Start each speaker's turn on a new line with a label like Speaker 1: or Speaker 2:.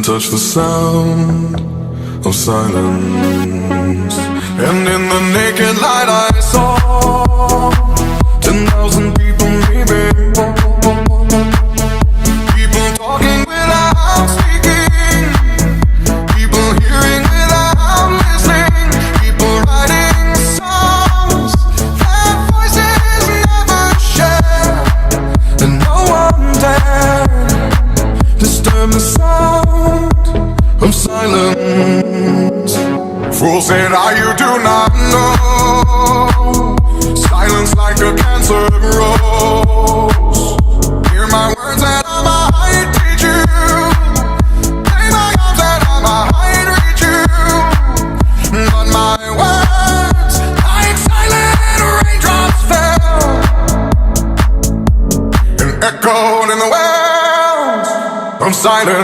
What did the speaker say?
Speaker 1: can touch the sound of silence. And in the naked light I saw 10,000 people maybe. People talking without speaking, people hearing without listening, people writing songs that voices never share, and no one dared disturb the sound of silence. Fool said, you do not know. Silence like a cancer grows. Hear my words and I might teach you. Play my arms and I might reach you. But my words, like silent raindrops, fell and echoed in the wells of silence.